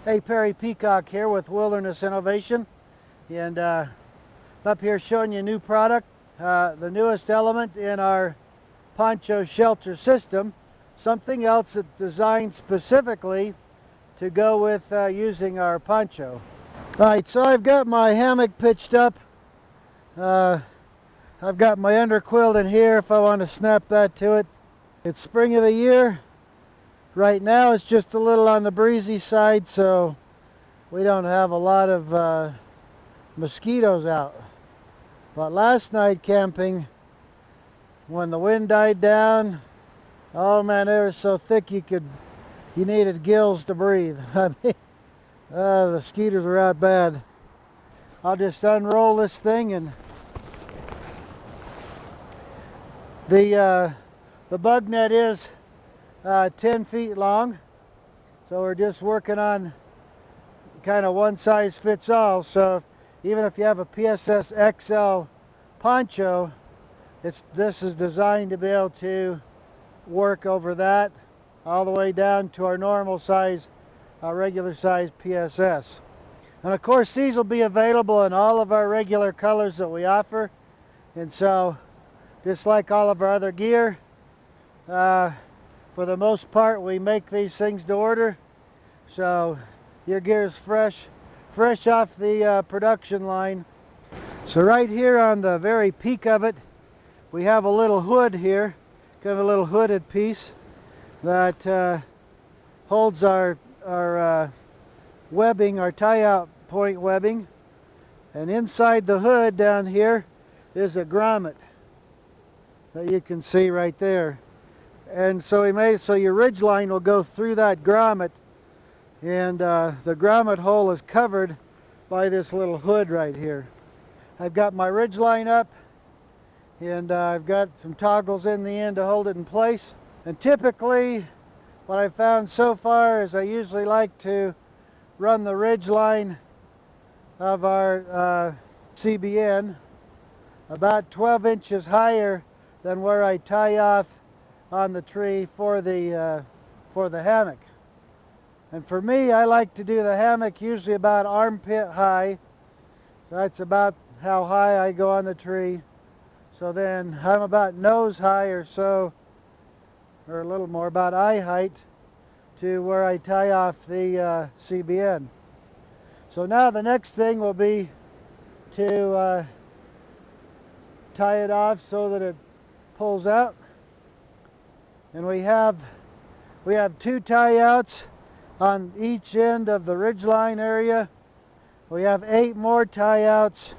Hey, Perry Peacock here with Wilderness Innovation, and up here showing you a new product, the newest element in our Poncho shelter system, something else that's designed specifically to go with using our poncho. Alright, so I've got my hammock pitched up. I've got my underquilt in here if I want to snap that to it. It's spring of the year. Right now it's just a little on the breezy side, so we don't have a lot of mosquitoes out. But last night camping, when the wind died down, oh man, they were so thick you needed gills to breathe. I mean, the mosquitoes were out bad. I'll just unroll this thing, and the bug net is 10 feet long, so we're just working on kind of one size fits all. So even if you have a PSS XL poncho, this is designed to be able to work over that all the way down to our normal size, regular size PSS. And of course these will be available in all of our regular colors that we offer, and so just like all of our other gear, for the most part we make these things to order, so your gear is fresh off the production line. So right here on the very peak of it, we have a little hood here, kind of a little hooded piece that holds our webbing, our tie-out point webbing, and inside the hood down here is a grommet that you can see right there. And so we made it so your Ridgeline will go through that grommet, and the grommet hole is covered by this little hood right here. I've got my Ridgeline up, and I've got some toggles in the end to hold it in place. And typically what I've found so far is I usually like to run the Ridgeline of our CBN about 12 inches higher than where I tie off on the tree for the hammock. And for me, I like to do the hammock usually about armpit high. So that's about how high I go on the tree. So then I'm about nose high or so, or a little more, about eye height to where I tie off the CBN. So now the next thing will be to tie it off so that it pulls out. And we have two tie outs on each end of the Ridgeline area. We have 8 more tie outs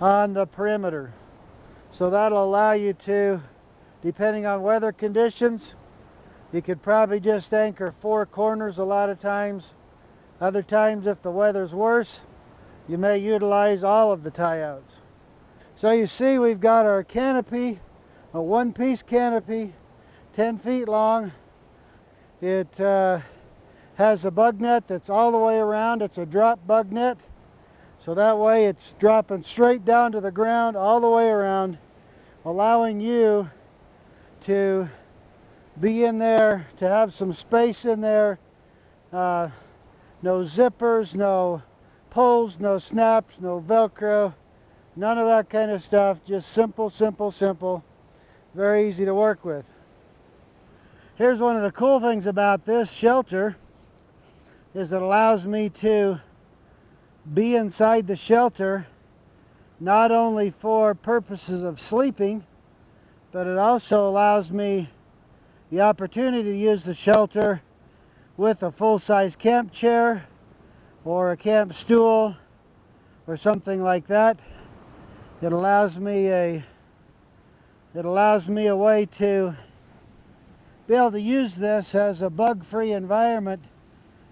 on the perimeter. So that'll allow you to, depending on weather conditions, you could probably just anchor 4 corners a lot of times. Other times, if the weather's worse, you may utilize all of the tie outs. So you see we've got our canopy, a one-piece canopy, 10 feet long. It has a bug net that's all the way around. It's a drop bug net, so that way it's dropping straight down to the ground all the way around, allowing you to be in there, to have some space in there. No zippers, no pulls, no snaps, no Velcro, none of that kind of stuff. Just simple, simple, simple. Very easy to work with. Here's one of the cool things about this shelter is it allows me to be inside the shelter not only for purposes of sleeping, but it also allows me the opportunity to use the shelter with a full-size camp chair or a camp stool or something like that. It allows me a way to be able to use this as a bug-free environment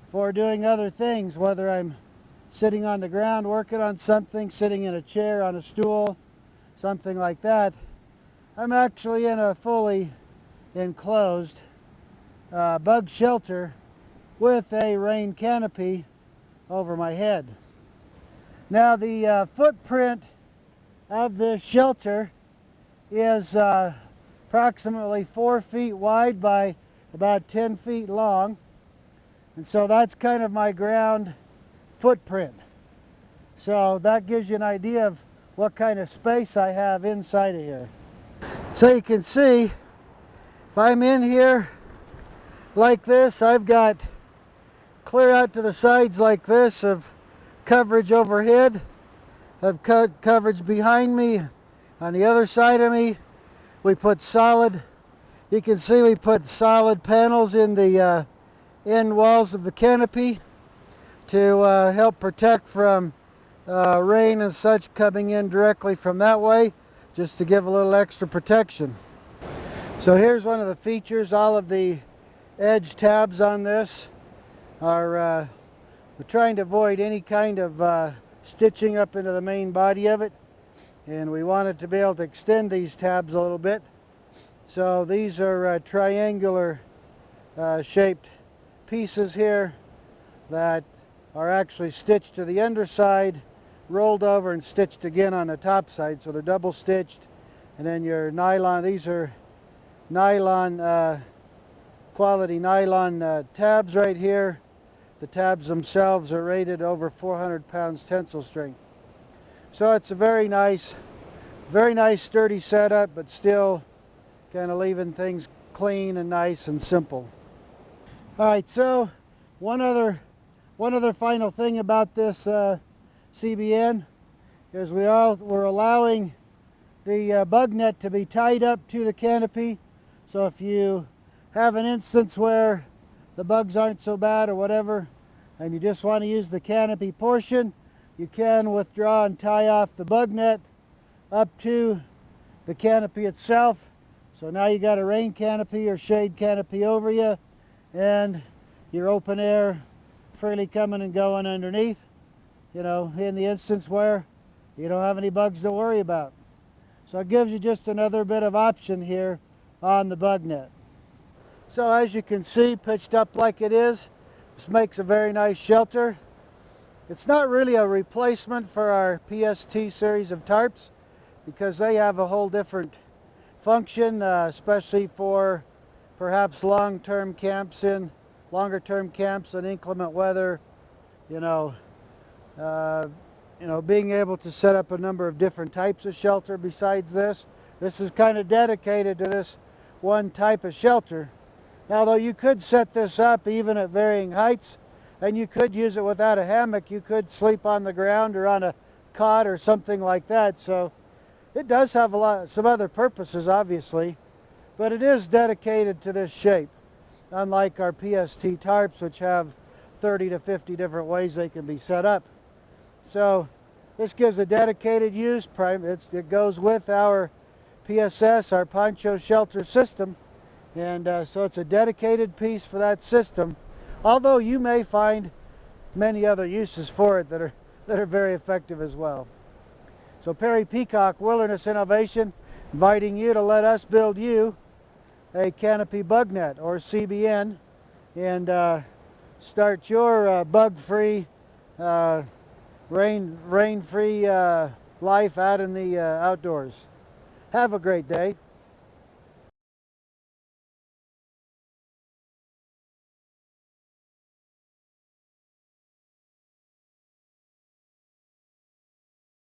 for doing other things, whether I'm sitting on the ground working on something, sitting in a chair, on a stool, something like that. I'm actually in a fully enclosed bug shelter with a rain canopy over my head. Now the footprint of this shelter is approximately 4 feet wide by about 10 feet long. And so that's kind of my ground footprint. So that gives you an idea of what kind of space I have inside of here. So you can see, if I'm in here like this, I've got clear out to the sides like this of coverage overhead. I've cut coverage behind me. On the other side of me, we put solid, you can see we put solid panels in the end walls of the canopy to help protect from rain and such coming in directly from that way, just to give a little extra protection. So here's one of the features. All of the edge tabs on this are, we're trying to avoid any kind of stitching up into the main body of it, and we wanted to be able to extend these tabs a little bit. So these are triangular shaped pieces here that are actually stitched to the underside, rolled over and stitched again on the top side. So they're double stitched. And then your nylon, these are nylon, quality nylon tabs right here. The tabs themselves are rated over 400 pounds tensile strength. So it's a very nice sturdy setup, but still kind of leaving things clean and nice and simple. All right, so one other final thing about this CBN is we're allowing the bug net to be tied up to the canopy. So if you have an instance where the bugs aren't so bad or whatever, and you just want to use the canopy portion, you can withdraw and tie off the bug net up to the canopy itself. So now you got a rain canopy or shade canopy over you, and your open air freely coming and going underneath, you know, in the instance where you don't have any bugs to worry about. So it gives you just another bit of option here on the bug net. So as you can see, pitched up like it is, this makes a very nice shelter. It's not really a replacement for our PST series of tarps, because they have a whole different function, especially for perhaps longer-term camps in inclement weather. Being able to set up a number of different types of shelter besides this. This is kind of dedicated to this one type of shelter. Now, though, you could set this up even at varying heights, and you could use it without a hammock. You could sleep on the ground or on a cot or something like that. So it does have some other purposes, obviously, but it is dedicated to this shape, unlike our PST tarps, which have 30 to 50 different ways they can be set up. So this gives a dedicated use. It goes with our PSS, our Poncho shelter system, and so it's a dedicated piece for that system, although you may find many other uses for it that are very effective as well. So Perry Peacock Wilderness Innovation, inviting you to let us build you a canopy bug net, or CBN, and start your bug-free, rain-free life out in the outdoors. Have a great day.